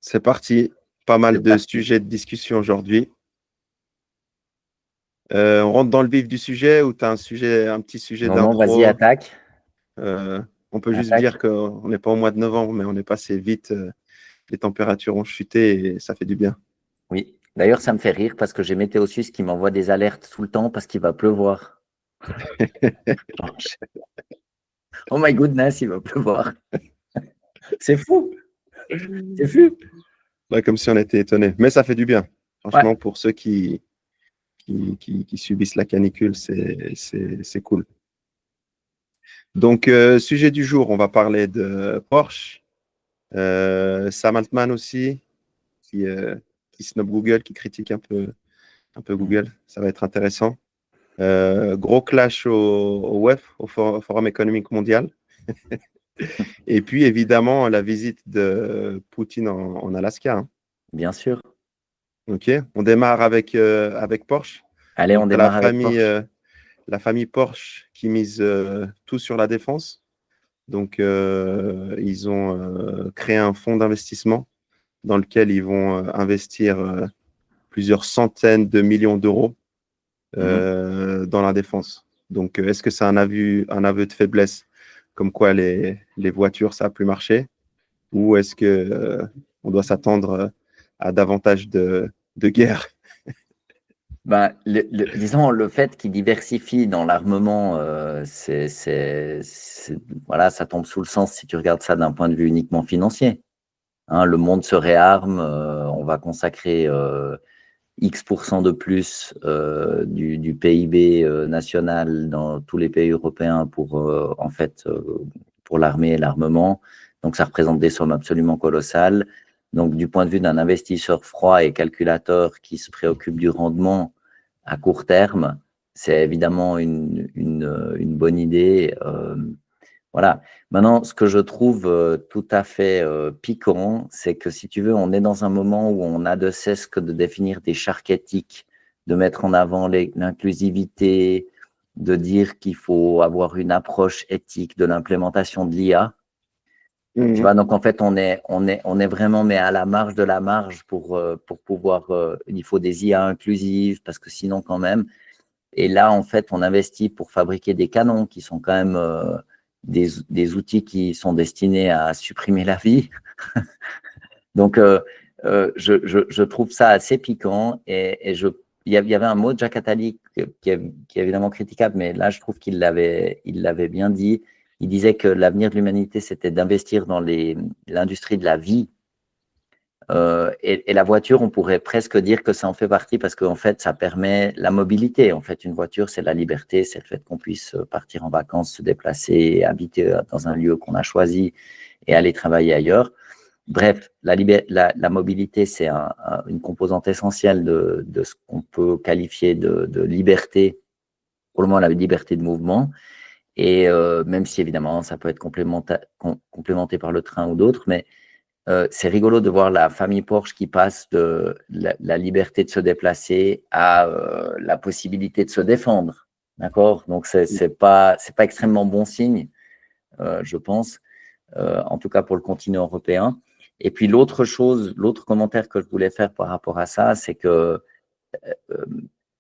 C'est parti. Pas mal C'est de parti. sujets de discussion aujourd'hui. On rentre dans le vif du sujet ou tu as un petit sujet Non, non, vas-y, d'intro? attaque. Euh, on peut juste Attaque. dire qu'on n'est pas au mois de novembre, mais on est passé vite. Les températures ont chuté et ça fait du bien. Oui. D'ailleurs, ça me fait rire parce que j'ai Météo Suisse qui m'envoie des alertes tout le temps parce qu'il va pleuvoir. Oh my goodness, il va pleuvoir. C'est fou. C'est fou. Ouais, comme si on était étonné. Mais ça fait du bien. Ouais. Franchement, pour ceux qui subissent la canicule, c'est cool. Donc, sujet du jour, on va parler de Porsche. Sam Altman aussi, qui, euh, qui snob Google, qui critique un peu Google. Ça va être intéressant. Gros clash au WEF, au Forum économique mondial. Et puis, évidemment, la visite de Poutine en Alaska, hein. Bien sûr. OK. On démarre avec Porsche. Allez, Donc, on tu as démarre avec Porsche. la famille Porsche qui mise tout sur la défense. Donc, ils ont créé un fonds d'investissement dans lequel ils vont investir plusieurs centaines de millions d'euros dans la défense. Donc, est-ce que c'est un aveu de faiblesse, comme quoi les voitures, ça n'a plus marché, ou est-ce que on doit s'attendre à davantage de guerre? Ben, disons, le fait qu'ils diversifient dans l'armement, voilà, ça tombe sous le sens si tu regardes ça d'un point de vue uniquement financier. Hein, le monde se réarme, on va consacrer X% de plus du PIB national dans tous les pays européens pour l'armée et l'armement. Donc, ça représente des sommes absolument colossales. Donc, du point de vue d'un investisseur froid et calculateur qui se préoccupe du rendement à court terme, c'est évidemment une bonne idée. Voilà. Maintenant, ce que je trouve tout à fait piquant, c'est que si tu veux, on est dans un moment où on n'a de cesse que de définir des chartes éthiques, de mettre en avant l'inclusivité, de dire qu'il faut avoir une approche éthique de l'implémentation de l'IA. Tu vois, donc en fait, on est vraiment mais à la marge de la marge pour pouvoir. Il faut des IA inclusives parce que sinon, quand même. Et là, en fait, on investit pour fabriquer des canons qui sont quand même des outils qui sont destinés à supprimer la vie. Donc, je trouve ça assez piquant. Il y avait un mot de Jacques Attali qui est évidemment critiquable, mais là, je trouve il l'avait bien dit. Il disait que l'avenir de l'humanité, c'était d'investir dans l'industrie de la vie. Et la voiture, on pourrait presque dire que ça en fait partie parce qu'en fait, ça permet la mobilité. En fait, une voiture, c'est la liberté, c'est le fait qu'on puisse partir en vacances, se déplacer, habiter dans un lieu qu'on a choisi et aller travailler ailleurs. Bref, la mobilité, c'est une composante essentielle de ce qu'on peut qualifier de liberté, pour le moment la liberté de mouvement. Et même si évidemment, ça peut être complémenté par le train ou d'autres, mais c'est rigolo de voir la famille Porsche qui passe de la liberté de se déplacer à la possibilité de se défendre. D'accord? Donc, c'est pas extrêmement bon signe, je pense, en tout cas pour le continent européen. Et puis, l'autre commentaire que je voulais faire par rapport à ça, c'est que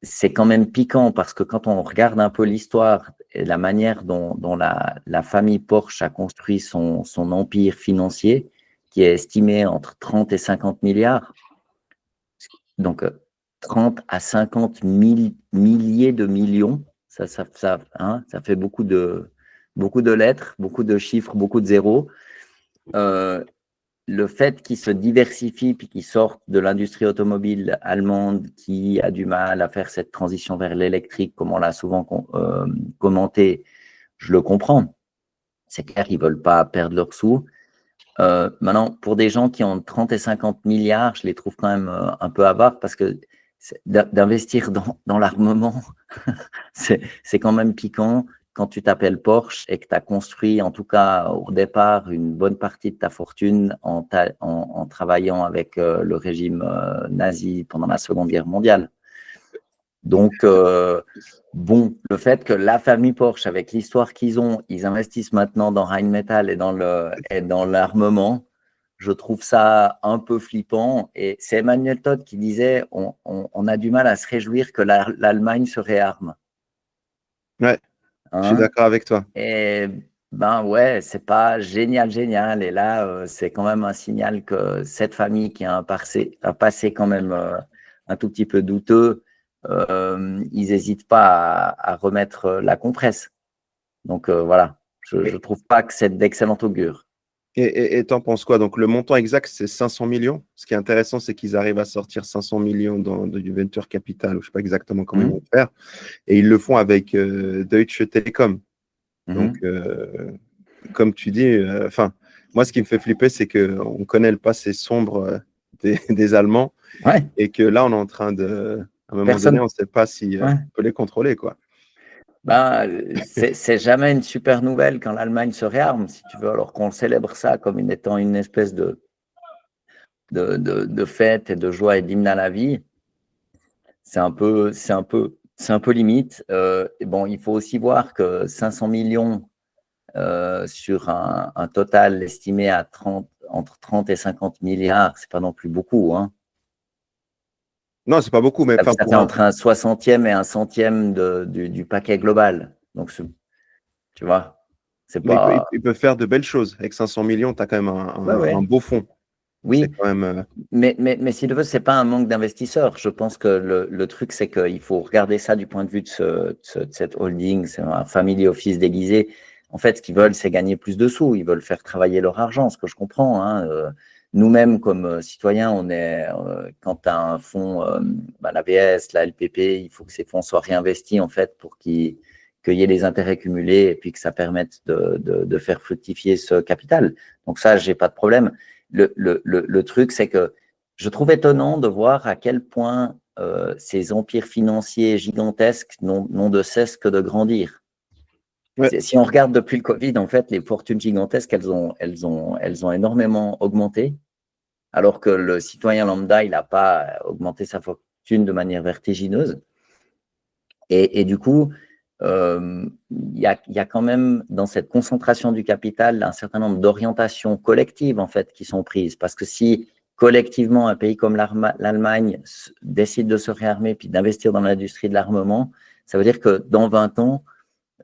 c'est quand même piquant parce que quand on regarde un peu l'histoire et la manière dont la famille Porsche a construit son empire financier, qui est estimé entre 30 et 50 milliards, donc 30 à 50 milliers de millions, ça fait beaucoup de lettres, beaucoup de chiffres, beaucoup de zéros. Le fait qu'ils se diversifient puis qu'ils sortent de l'industrie automobile allemande qui a du mal à faire cette transition vers l'électrique, comme on l'a souvent commenté, je le comprends. C'est clair qu'ils ne veulent pas perdre leurs sous. Maintenant, pour des gens qui ont 30 et 50 milliards, je les trouve quand même un peu avares parce que d'investir dans l'armement, c'est quand même piquant quand tu t'appelles Porsche et que tu as construit, en tout cas au départ, une bonne partie de ta fortune en travaillant avec le régime nazi pendant la Seconde Guerre mondiale. Donc, bon, le fait que la famille Porsche, avec l'histoire qu'ils ont, ils investissent maintenant dans Rheinmetall et dans l'armement, je trouve ça un peu flippant. Et c'est Emmanuel Todd qui disait on a du mal à se réjouir que l'Allemagne se réarme. Ouais, je suis Hein. d'accord avec toi. Et ben ouais, c'est pas génial, génial. Et là, c'est quand même un signal que cette famille qui a un passé quand même un tout petit peu douteux, ils n'hésitent pas à remettre la compresse. Donc voilà, je ne trouve pas que c'est d'excellent augure. Et t'en penses quoi? Donc, le montant exact, c'est 500 millions. Ce qui est intéressant, c'est qu'ils arrivent à sortir 500 millions du venture capital. Je ne sais pas exactement comment ils vont faire. Et ils le font avec Deutsche Telekom. Donc, comme tu dis, moi, ce qui me fait flipper, c'est qu'on connaît le passé sombre des Allemands Ouais, et que là, on est en train de, à un moment donné, personne. on ne sait pas si Ouais. on peut les contrôler, quoi. Ben, c'est jamais une super nouvelle quand l'Allemagne se réarme, si tu veux, alors qu'on célèbre ça comme étant une espèce de fête et de joie et d'hymne à la vie. C'est un peu limite. Et bon, il faut aussi voir que 500 millions sur un total estimé à entre 30 et 50 milliards, c'est pas non plus beaucoup. Hein. Non, c'est pas beaucoup, mais Ça fait entre un 60e et un centième du paquet global. Donc, tu vois, c'est mais pas. il peut faire de belles choses. Avec 500 millions, tu as quand même Ouais, un ouais. beau fonds. C'est Oui, quand même. mais si tu veux, c'est pas un manque d'investisseurs. Je pense que le truc, c'est qu'il faut regarder ça du point de vue de cette holding, c'est un family office déguisé. En fait, ce qu'ils veulent, c'est gagner plus de sous. Ils veulent faire travailler leur argent, ce que je comprends. Hein. Nous-mêmes, comme citoyens, quand tu as un fonds, l'AVS, la LPP, il faut que ces fonds soient réinvestis en fait pour qu'il y ait les intérêts cumulés et puis que ça permette de faire fructifier ce capital. Donc ça, j'ai pas de problème. Le truc, c'est que je trouve étonnant de voir à quel point ces empires financiers gigantesques n'ont de cesse que de grandir. Ouais. Si on regarde depuis le Covid, en fait, les fortunes gigantesques, elles ont énormément augmenté, alors que le citoyen lambda, il n'a pas augmenté sa fortune de manière vertigineuse. Et du coup, il y a quand même dans cette concentration du capital un certain nombre d'orientations collectives en fait qui sont prises. Parce que si collectivement un pays comme l'Allemagne décide de se réarmer puis d'investir dans l'industrie de l'armement, ça veut dire que dans 20 ans,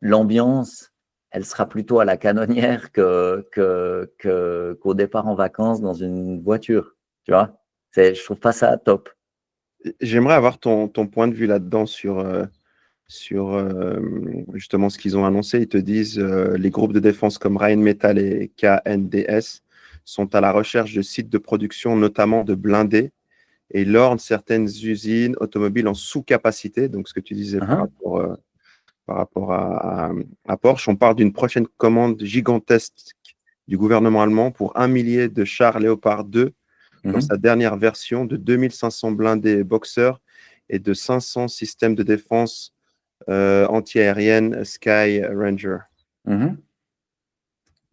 l'ambiance, elle sera plutôt à la canonnière qu'au départ en vacances dans une voiture. Tu vois, je trouve pas ça top. J'aimerais avoir ton point de vue là-dedans sur justement ce qu'ils ont annoncé. Ils te disent les groupes de défense comme Rheinmetall et KNDS sont à la recherche de sites de production, notamment de blindés, et lorgnent certaines usines automobiles en sous-capacité. Donc, ce que tu disais par rapport à Porsche, on parle d'une prochaine commande gigantesque du gouvernement allemand pour 1 millier de chars Léopard 2 dans sa dernière version, de 2500 blindés Boxer et de 500 systèmes de défense anti-aérienne Sky Ranger.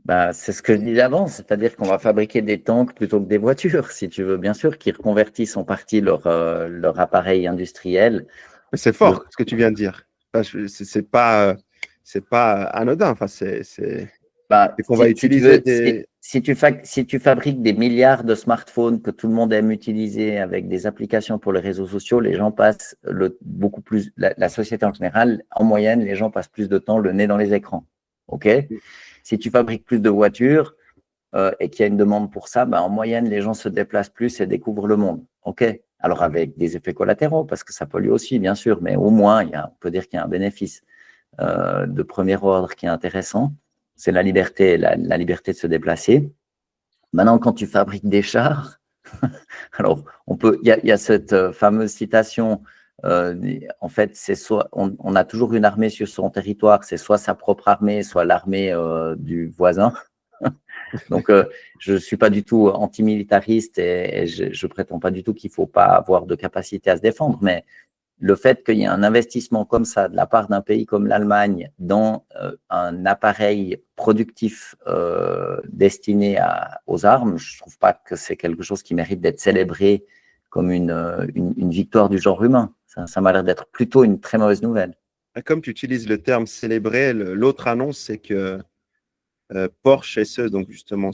Bah, c'est ce que je disais avant, c'est-à-dire qu'on va fabriquer des tanks plutôt que des voitures, si tu veux, bien sûr, qui reconvertissent en partie leur appareil industriel. C'est fort ce que tu viens de dire. C'est pas anodin. Enfin, c'est Bah, qu'on va si tu utiliser veux, des. si tu fabriques des milliards de smartphones que tout le monde aime utiliser avec des applications pour les réseaux sociaux, les gens passent beaucoup plus, la société en général, en moyenne, les gens passent plus de temps le nez dans les écrans. OK? Si tu fabriques plus de voitures et qu'il y a une demande pour ça, bah, en moyenne, les gens se déplacent plus et découvrent le monde. OK? Alors, avec des effets collatéraux, parce que ça pollue aussi, bien sûr, mais au moins, on peut dire qu'il y a un bénéfice de premier ordre qui est intéressant. C'est la liberté de se déplacer. Maintenant, quand tu fabriques des chars, alors il y a cette fameuse citation. En fait, c'est soit on a toujours une armée sur son territoire, c'est soit sa propre armée, soit l'armée du voisin. Donc, je ne suis pas du tout antimilitariste et je prétends pas du tout qu'il ne faut pas avoir de capacité à se défendre, mais le fait qu'il y ait un investissement comme ça de la part d'un pays comme l'Allemagne dans un appareil productif destiné aux armes, je ne trouve pas que c'est quelque chose qui mérite d'être célébré comme une victoire du genre humain. Ça m'a l'air d'être plutôt une très mauvaise nouvelle. Comme tu utilises le terme célébrer, l'autre annonce, c'est que Porsche SE, donc justement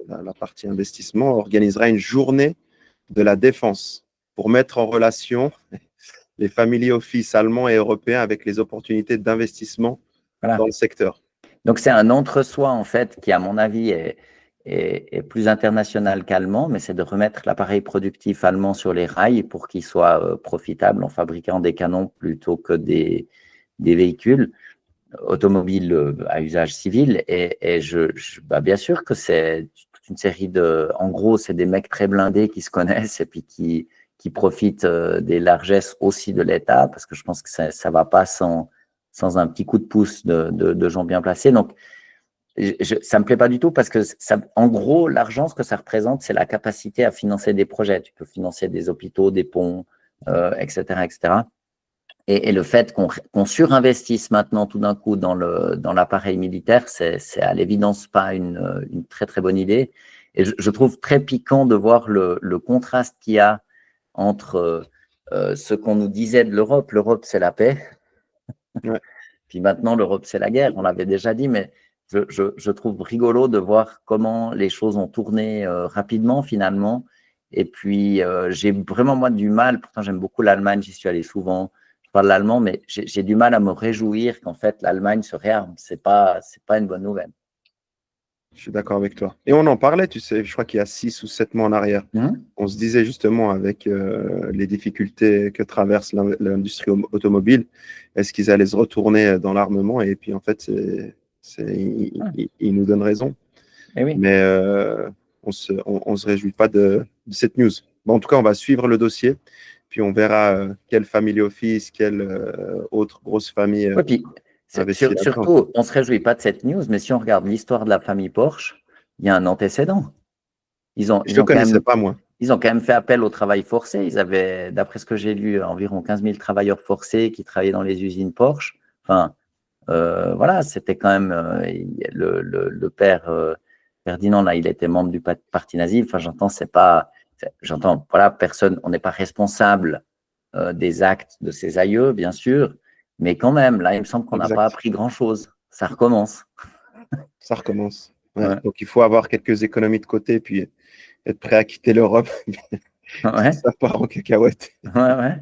la partie investissement, organisera une journée de la défense pour mettre en relation les family office allemands et européens avec les opportunités d'investissement dans le secteur. Donc, c'est un entre-soi, en fait, qui, à mon avis, est plus international qu'allemand, mais c'est de remettre l'appareil productif allemand sur les rails pour qu'il soit profitable en fabriquant des canons plutôt que des véhicules automobiles à usage civil. Et bien sûr que c'est toute une série de… En gros, c'est des mecs très blindés qui se connaissent et puis qui profitent des largesses aussi de l'État, parce que je pense que ça ne va pas sans un petit coup de pouce de gens bien placés. Donc, ça ne me plaît pas du tout parce que, en gros, l'argent, ce que ça représente, c'est la capacité à financer des projets. Tu peux financer des hôpitaux, des ponts, etc., etc. Et le fait qu'on surinvestisse maintenant tout d'un coup dans l'appareil militaire, c'est à l'évidence pas une très, très bonne idée. Et je trouve très piquant de voir le contraste qu'il y a entre ce qu'on nous disait de l'Europe. L'Europe, c'est la paix. Ouais. Puis maintenant, l'Europe, c'est la guerre. On l'avait déjà dit, mais je trouve rigolo de voir comment les choses ont tourné rapidement, finalement. Et puis, j'ai vraiment, moi, du mal. Pourtant, j'aime beaucoup l'Allemagne. J'y suis allé souvent. Je parle l'allemand, mais j'ai du mal à me réjouir qu'en fait, l'Allemagne se réarme. C'est pas une bonne nouvelle. Je suis d'accord avec toi. Et on en parlait, tu sais, je crois qu'il y a 6 ou 7 mois en arrière. On se disait justement avec les difficultés que traverse l'industrie automobile, est-ce qu'ils allaient se retourner dans l'armement? Et puis en fait, ils nous donnent raison. Eh oui. Mais on se réjouit pas de cette news. Bon, en tout cas, on va suivre le dossier, puis on verra quelle family office, quelle autre grosse famille. Oui, puis surtout, on ne se réjouit pas de cette news, mais si on regarde l'histoire de la famille Porsche, il y a un antécédent. Je ne connaissais pas, moi. Ils ont quand même fait appel au travail forcé. Ils avaient, d'après ce que j'ai lu, environ 15 000 travailleurs forcés qui travaillaient dans les usines Porsche. Enfin, voilà, c'était quand même le père Ferdinand, là, il était membre du parti nazi. Enfin, j'entends, voilà, personne, on n'est pas responsable des actes de ses aïeux, bien sûr, mais quand même, là, il me semble qu'on n'a pas appris grand-chose. Ça recommence. Ça recommence. Ouais. Donc, il faut avoir quelques économies de côté, puis être prêt à quitter l'Europe. Ouais. Ça part en cacahuète. Ouais.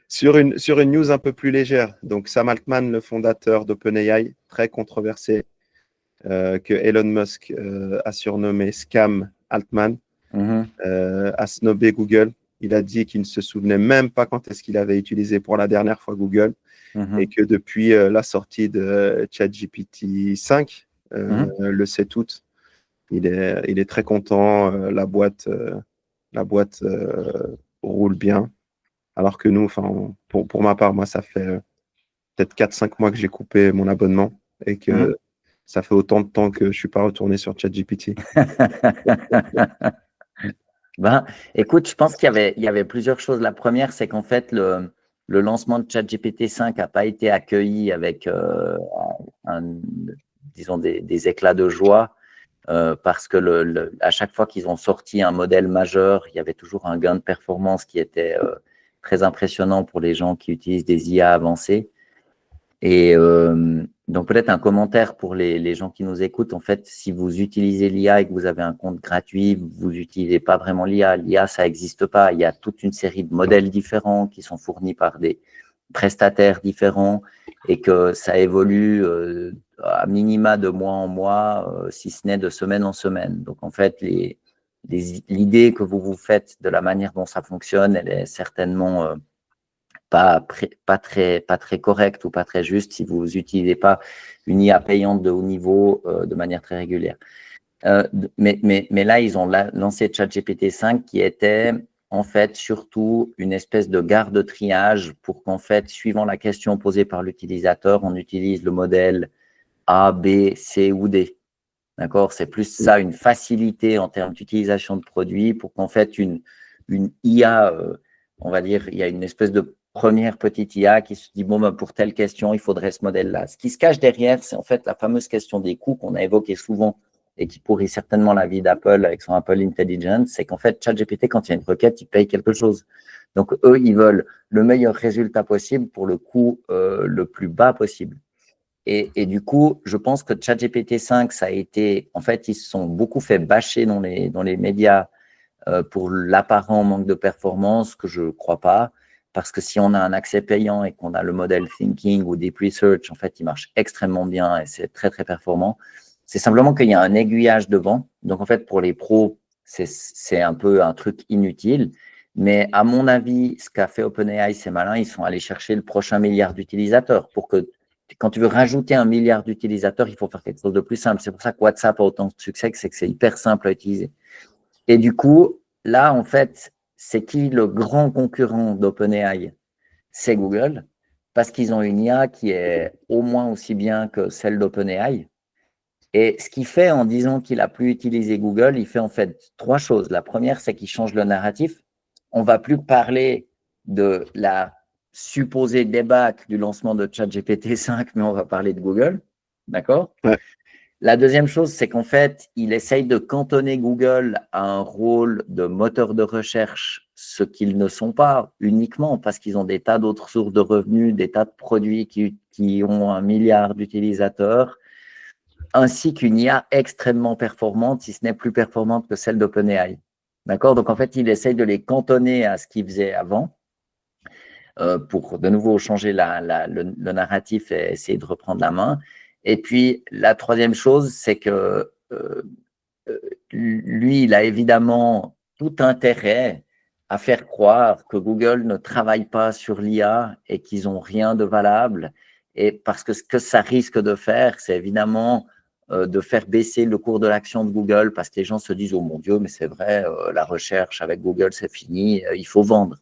Sur une news un peu plus légère, donc Sam Altman, le fondateur d'OpenAI, très controversé, que Elon Musk a surnommé Scam Altman, a snobé Google. Il a dit qu'il ne se souvenait même pas quand est-ce qu'il avait utilisé pour la dernière fois Google et que depuis la sortie de ChatGPT 5, le 7 août, il est très content. La boîte roule bien. Alors que nous, pour ma part, moi, ça fait peut-être 4-5 mois que j'ai coupé mon abonnement et que ça fait autant de temps que je ne suis pas retourné sur ChatGPT. Écoute, je pense qu'il y avait plusieurs choses. La première, c'est qu'en fait, le lancement de ChatGPT 5 n'a pas été accueilli avec, disons, des éclats de joie parce que à chaque fois qu'ils ont sorti un modèle majeur, il y avait toujours un gain de performance qui était très impressionnant pour les gens qui utilisent des IA avancées. Et donc, peut-être un commentaire pour les gens qui nous écoutent. En fait, si vous utilisez l'IA et que vous avez un compte gratuit, vous n'utilisez pas vraiment l'IA. L'IA, ça n'existe pas. Il y a toute une série de modèles différents qui sont fournis par des prestataires différents et que ça évolue à minima de mois en mois, si ce n'est de semaine en semaine. Donc, en fait, l'idée que vous vous faites de la manière dont ça fonctionne, elle est certainement pas très correct ou pas très juste si vous n'utilisez pas une IA payante de haut niveau de manière très régulière. Mais là, ils ont lancé ChatGPT 5 qui était en fait surtout une espèce de garde-triage pour qu'en fait, suivant la question posée par l'utilisateur, on utilise le modèle A, B, C ou D. D'accord? C'est plus ça, une facilité en termes d'utilisation de produits pour qu'en fait, une IA, on va dire, il y a une espèce de première petite IA qui se dit, bon, ben, pour telle question, il faudrait ce modèle-là. Ce qui se cache derrière, c'est en fait la fameuse question des coûts qu'on a évoquée souvent et qui pourrit certainement la vie d'Apple avec son Apple Intelligence, c'est qu'en fait, ChatGPT, quand il y a une requête, il paye quelque chose. Donc, eux, ils veulent le meilleur résultat possible pour le coût le plus bas possible. Et du coup, je pense que ChatGPT 5, ça a été… En fait, ils se sont beaucoup fait bâcher dans les médias pour l'apparent manque de performance, que je ne crois pas. Parce que si on a un accès payant et qu'on a le modèle Thinking ou Deep Research, en fait, il marche extrêmement bien et c'est très, très performant. C'est simplement qu'il y a un aiguillage devant. Donc, en fait, pour les pros, c'est un peu un truc inutile. Mais à mon avis, ce qu'a fait OpenAI, c'est malin. Ils sont allés chercher le prochain milliard d'utilisateurs pour que quand tu veux rajouter 1 milliard d'utilisateurs, il faut faire quelque chose de plus simple. C'est pour ça que WhatsApp a autant de succès, c'est que c'est hyper simple à utiliser. Et du coup, là, en fait, c'est qui le grand concurrent d'OpenAI? C'est Google, parce qu'ils ont une IA qui est au moins aussi bien que celle d'OpenAI. Et ce qu'il fait en disant qu'il a plus utilisé Google, il fait en fait 3 choses. La première, c'est qu'il change le narratif. On ne va plus parler de la supposée débâcle du lancement de ChatGPT 5, mais on va parler de Google. D'accord? Ouais. La deuxième chose, c'est qu'en fait, il essaye de cantonner Google à un rôle de moteur de recherche, ce qu'ils ne sont pas uniquement parce qu'ils ont des tas d'autres sources de revenus, des tas de produits qui ont 1 milliard d'utilisateurs, ainsi qu'une IA extrêmement performante, si ce n'est plus performante que celle d'OpenAI. D'accord? Donc, en fait, il essaye de les cantonner à ce qu'ils faisaient avant pour de nouveau changer le narratif et essayer de reprendre la main. Et puis, la troisième chose, c'est que lui, il a évidemment tout intérêt à faire croire que Google ne travaille pas sur l'IA et qu'ils n'ont rien de valable. Et parce que ce que ça risque de faire, c'est évidemment de faire baisser le cours de l'action de Google parce que les gens se disent « Oh mon Dieu, mais c'est vrai, la recherche avec Google, c'est fini, il faut vendre. »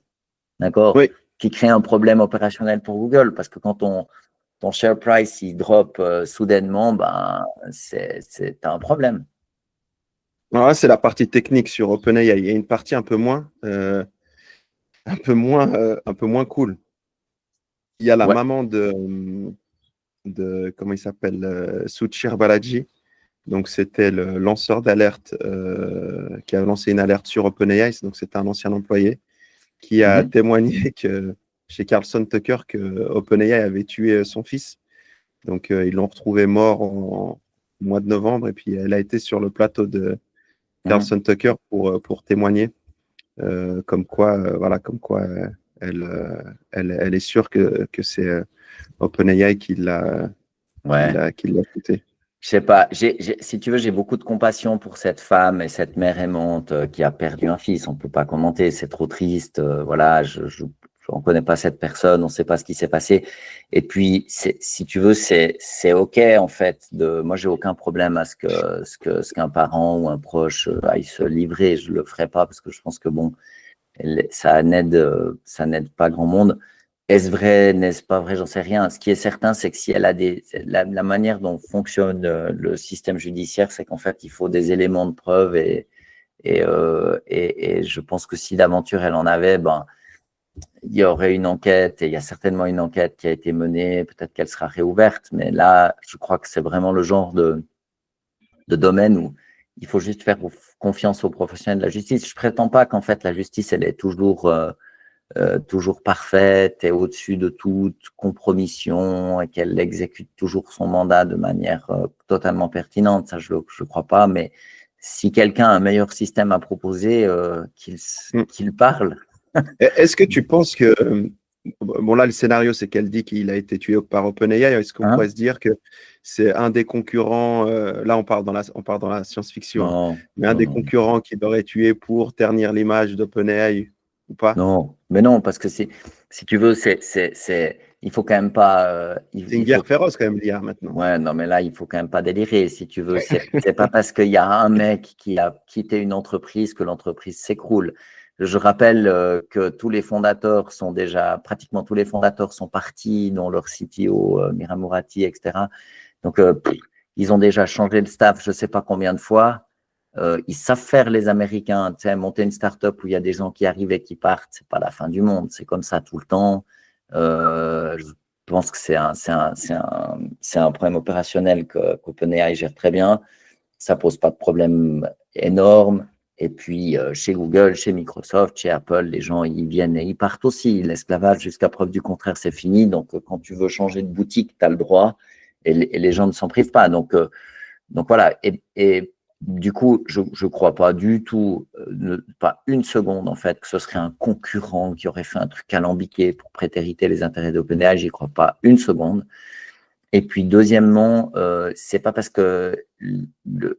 D'accord? Oui. Qui crée un problème opérationnel pour Google parce que quand ton share price il drop soudainement, ben, c'est un problème. Alors là, c'est la partie technique sur OpenAI. Il y a une partie un peu moins cool. Il y a la Ouais. maman comment il s'appelle, Suchir Balaji. Donc, c'était le lanceur d'alerte qui a lancé une alerte sur OpenAI. Donc, c'était un ancien employé qui a témoigné chez Carlson Tucker que OpenAI avait tué son fils. Donc, ils l'ont retrouvé mort au mois de novembre. Et puis, elle a été sur le plateau de Carlson Tucker pour témoigner. Comme quoi, elle est sûre que c'est OpenAI qui l'a tué. Je sais pas, si tu veux, j'ai beaucoup de compassion pour cette femme et cette mère aimante qui a perdu un fils. On ne peut pas commenter, c'est trop triste. Voilà, je ne connais pas cette personne, on ne sait pas ce qui s'est passé. Et puis, si tu veux, c'est OK en fait. Moi, j'ai aucun problème à ce qu'un parent ou un proche aille se livrer. Je le ferai pas parce que je pense que bon, ça n'aide pas grand monde. Est-ce vrai, n'est-ce pas vrai, j'en sais rien. Ce qui est certain, c'est que si elle a la manière dont fonctionne le système judiciaire, c'est qu'en fait, il faut des éléments de preuve et je pense que si d'aventure elle en avait, ben, il y aurait une enquête et il y a certainement une enquête qui a été menée, peut-être qu'elle sera réouverte, mais là, je crois que c'est vraiment le genre de domaine où il faut juste faire confiance aux professionnels de la justice. Je ne prétends pas qu'en fait, la justice, elle est toujours parfaite et au-dessus de toute compromission et qu'elle exécute toujours son mandat de manière totalement pertinente. Ça, je ne crois pas, mais si quelqu'un a un meilleur système à proposer, qu'il parle. Est-ce que tu penses que… Bon, là, le scénario, c'est qu'elle dit qu'il a été tué par OpenAI. Est-ce qu'on pourrait se dire que c'est un des concurrents… là, on part dans la science-fiction. Mais un des concurrents qui l'aurait tué pour ternir l'image d'OpenAI ou pas? Non, mais non, parce que si tu veux, il faut quand même pas… c'est une guerre féroce quand même, l'IA, maintenant. Ouais, non, mais là, il faut quand même pas délirer, si tu veux. C'est pas parce qu'il y a un mec qui a quitté une entreprise que l'entreprise s'écroule. Je rappelle que pratiquement tous les fondateurs sont partis, dont leur CTO, Mira Murati, etc. Donc, ils ont déjà changé le staff, je ne sais pas combien de fois. Ils savent faire les Américains, tu sais, monter une start-up où il y a des gens qui arrivent et qui partent, c'est pas la fin du monde, c'est comme ça tout le temps. Je pense que c'est un problème opérationnel qu'OpenAI gère très bien. Ça pose pas de problème énorme. Et puis, chez Google, chez Microsoft, chez Apple, les gens, ils viennent et ils partent aussi. L'esclavage, jusqu'à preuve du contraire, c'est fini. Donc, quand tu veux changer de boutique, tu as le droit. et les gens ne s'en privent pas. Donc voilà. Et du coup, je ne crois pas du tout, pas une seconde en fait, que ce serait un concurrent qui aurait fait un truc alambiqué pour prétériter les intérêts d'OpenAI. J'y crois pas une seconde. Et puis, deuxièmement, c'est pas parce que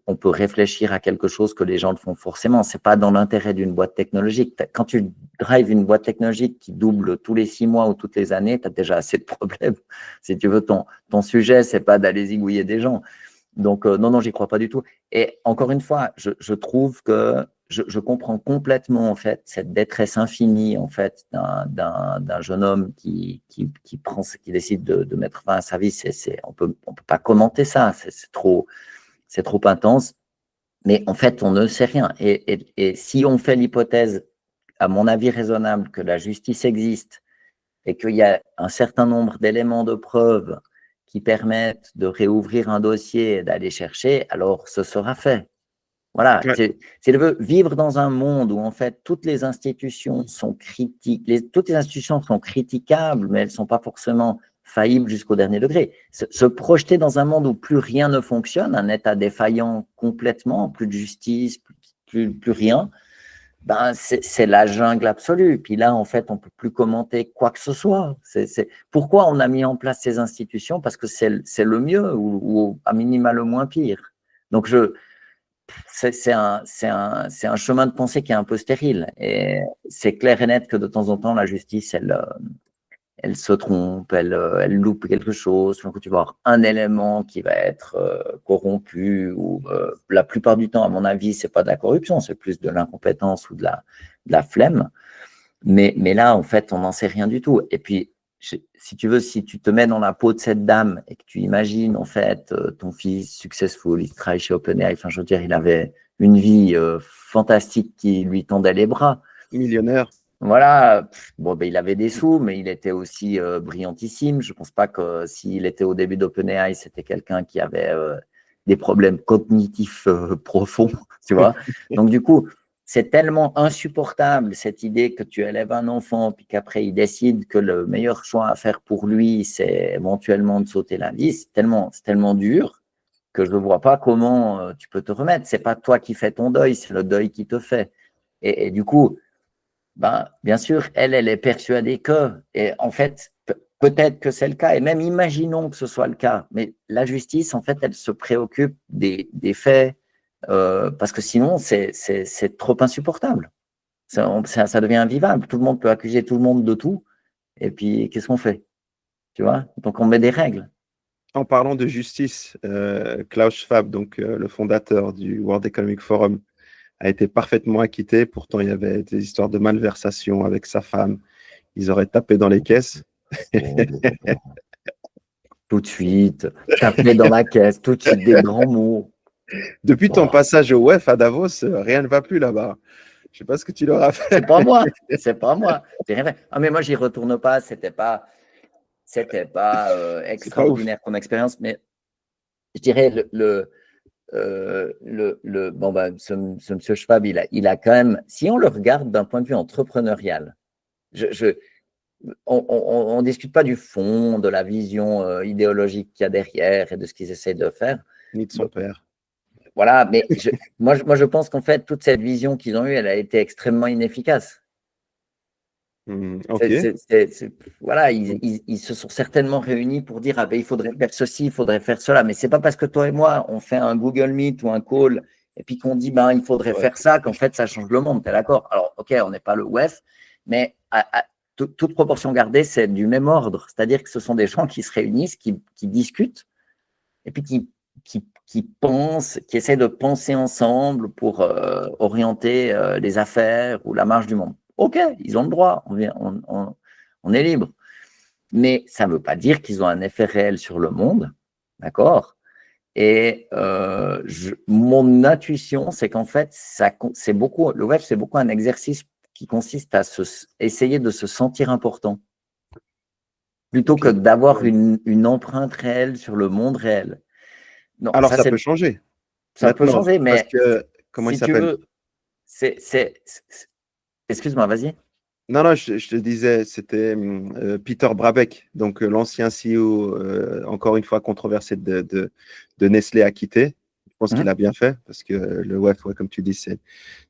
on peut réfléchir à quelque chose que les gens le font forcément. C'est pas dans l'intérêt d'une boîte technologique. Quand tu drives une boîte technologique qui double tous les 6 mois ou toutes les années, tu as déjà assez de problèmes. Si tu veux, ton sujet, c'est pas d'aller zigouiller des gens. Donc, non, j'y crois pas du tout. Et encore une fois, je trouve que je comprends complètement en fait cette détresse infinie en fait d'un jeune homme qui décide de mettre fin à sa vie. On peut pas commenter ça. C'est trop intense. Mais en fait, on ne sait rien. Et si on fait l'hypothèse, à mon avis raisonnable, que la justice existe et qu'il y a un certain nombre d'éléments de preuve qui permettent de réouvrir un dossier et d'aller chercher, alors ce sera fait. Voilà, Ouais. c'est le vivre dans un monde où en fait toutes les institutions sont critiques, toutes les institutions sont critiquables, mais elles ne sont pas forcément faillibles jusqu'au dernier degré. Se projeter dans un monde où plus rien ne fonctionne, un État défaillant complètement, plus de justice, plus rien, ben c'est la jungle absolue. Puis là, en fait, on ne peut plus commenter quoi que ce soit. Pourquoi on a mis en place ces institutions? Parce que c'est le mieux ou à minima le moins pire. Donc, c'est un chemin de pensée qui est un peu stérile. Et c'est clair et net que de temps en temps, la justice, elle se trompe, elle loupe quelque chose. Donc, tu vas avoir un élément qui va être corrompu. Ou la plupart du temps, à mon avis, c'est pas de la corruption, c'est plus de l'incompétence ou de la flemme. Mais là, en fait, on n'en sait rien du tout. Et puis, si tu veux, si tu te mets dans la peau de cette dame et que tu imagines, en fait, ton fils successful, il travaille chez OpenAI, enfin, je veux dire, il avait une vie fantastique qui lui tendait les bras. Millionnaire. Voilà, bon, ben, il avait des sous, mais il était aussi brillantissime. Je ne pense pas que s'il était au début d'OpenAI, c'était quelqu'un qui avait des problèmes cognitifs profonds, tu vois. Donc, du coup, c'est tellement insupportable cette idée que tu élèves un enfant, puis qu'après, il décide que le meilleur choix à faire pour lui, c'est éventuellement de sauter la vie. C'est tellement dur que je ne vois pas comment tu peux te remettre. Ce n'est pas toi qui fais ton deuil, c'est le deuil qui te fait. Et du coup, ben, bien sûr, elle est persuadée que, et en fait, peut-être que c'est le cas, et même imaginons que ce soit le cas, mais la justice, en fait, elle se préoccupe des faits, parce que sinon, c'est trop insupportable. Ça devient invivable. Tout le monde peut accuser tout le monde de tout, et puis qu'est-ce qu'on fait? Tu vois? Donc, on met des règles. En parlant de justice, Klaus Schwab, donc le fondateur du World Economic Forum, a été parfaitement acquitté. Pourtant, il y avait des histoires de malversation avec sa femme. Ils auraient tapé dans les caisses. Tout de suite, taper dans la caisse, tout de suite, des grands mots. Depuis ton Oh. passage au WEF à Davos, rien ne va plus là-bas. Je ne sais pas ce que tu leur as fait. C'est pas moi, c'est pas moi. J'ai rien fait. Ah, mais moi, j'y retourne pas. C'était pas C'est pas ouf. extraordinaire comme expérience, mais je dirais bon, bah, ce monsieur Schwab, il a quand même, si on le regarde d'un point de vue entrepreneurial, on ne discute pas du fond, de la vision idéologique qu'il y a derrière et de ce qu'ils essaient de faire. Ni de son père. Voilà, mais moi, je pense qu'en fait, toute cette vision qu'ils ont eue, elle a été extrêmement inefficace. Ok. Voilà, ils se sont certainement réunis pour dire, ah ben, il faudrait faire ceci, il faudrait faire cela. Mais c'est pas parce que toi et moi, on fait un Google Meet ou un call et puis qu'on dit, ben, il faudrait Ouais. faire ça, qu'en fait, ça change le monde. Tu es d'accord? Alors, OK, on n'est pas le WEF, mais toute proportion gardée, c'est du même ordre. C'est-à-dire que ce sont des gens qui se réunissent, qui discutent et puis qui pensent, qui essaient de penser ensemble pour orienter les affaires ou la marche du monde. OK, ils ont le droit, on est libre. Mais ça ne veut pas dire qu'ils ont un effet réel sur le monde, d'accord? Et mon intuition, c'est qu'en fait, le web, c'est beaucoup un exercice qui consiste à essayer de se sentir important, plutôt que d'avoir une empreinte réelle sur le monde réel. Non, Alors, ça, ça peut changer ça peut maintenant. changer, Parce mais que, comment il si tu s'appelle? veux, excuse-moi, vas-y. Non, non, je te disais, c'était Peter Brabeck, donc l'ancien CEO, encore une fois controversé de Nestlé, a quitté. Je pense qu'il Mhm. a bien fait, parce que le web, ouais, comme tu dis,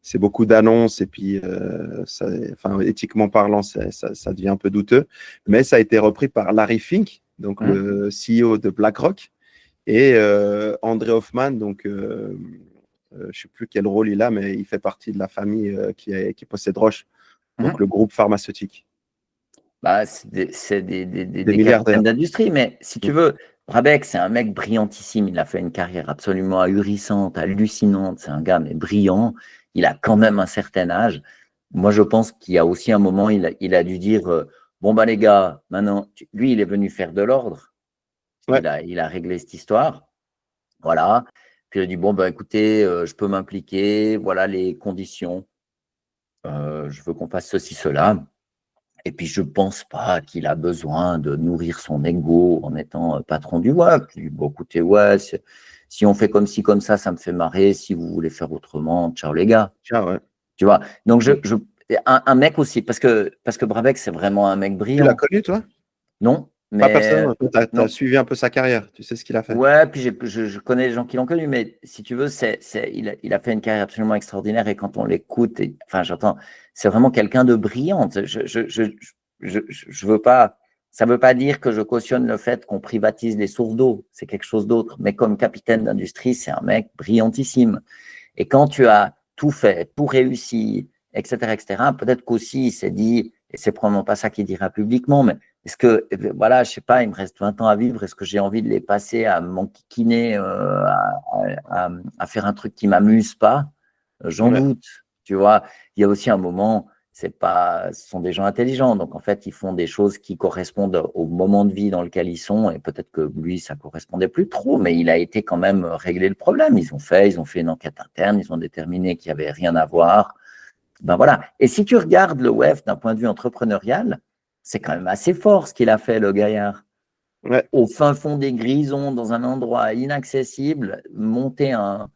c'est beaucoup d'annonces, et puis, enfin, éthiquement parlant, ça devient un peu douteux. Mais ça a été repris par Larry Fink, donc Mhm. le CEO de BlackRock, et André Hoffman, donc je ne sais plus quel rôle il a, mais il fait partie de la famille qui possède Roche, donc Mhm. le groupe pharmaceutique. Bah, c'est Des des capitaines milliardaires. d'industrie, mais si Mm. tu veux, Brabeck, c'est un mec brillantissime. Il a fait une carrière absolument ahurissante, hallucinante. C'est un gars, mais brillant. Il a quand même un certain âge. Moi, je pense qu'il y a aussi un moment, il a dû dire bon, bah, les gars, maintenant, lui, il est venu faire de l'ordre. Ouais, Il a réglé cette histoire. Voilà. Puis il a dit bon, bah, écoutez, je peux m'impliquer. Voilà les conditions. Je veux qu'on fasse ceci, cela. Et puis, je ne pense pas qu'il a besoin de nourrir son ego en étant patron du web. Je dis, bon, écoutez, ouais, si on fait comme ci, comme ça me fait marrer. Si vous voulez faire autrement, ciao les gars. tiens, ouais. Tu vois? Donc, Mm. un mec aussi, parce que Brabeck, c'est vraiment un mec Tu l'as brillant. connu, toi? Non, Pas mais personnellement, tu as non. suivi un peu sa carrière, tu sais ce qu'il a fait. Ouais, puis je connais les gens qui l'ont connu, mais si tu veux, il a fait une carrière absolument extraordinaire et quand on l'écoute, enfin, j'entends, c'est vraiment quelqu'un de brillant. Je veux pas, ça veut pas dire que je cautionne le fait qu'on privatise les sources d'eau, c'est quelque chose d'autre. Mais comme capitaine d'industrie, c'est un mec brillantissime. Et quand tu as tout fait, tout réussi, etc., peut-être qu'aussi il s'est dit, et c'est probablement pas ça qu'il dira publiquement, mais est-ce que, voilà, je sais pas, il me reste 20 ans à vivre, est-ce que j'ai envie de les passer à m'enquiquiner, à faire un truc qui m'amuse pas? J'en Ouais, doute, tu vois. Il y a aussi un moment, c'est pas, ce sont des gens intelligents, donc en fait, ils font des choses qui correspondent au moment de vie dans lequel ils sont, et peut-être que lui, ça correspondait plus trop, mais il a été quand même régler le problème. Ils ont fait une enquête interne, ils ont déterminé qu'il n'y avait rien à voir. Ben voilà. Et si tu regardes le WEF d'un point de vue entrepreneurial, c'est quand même assez fort ce qu'il a fait, le gaillard. ouais, Au fin fond des Grisons, dans un endroit inaccessible, monter un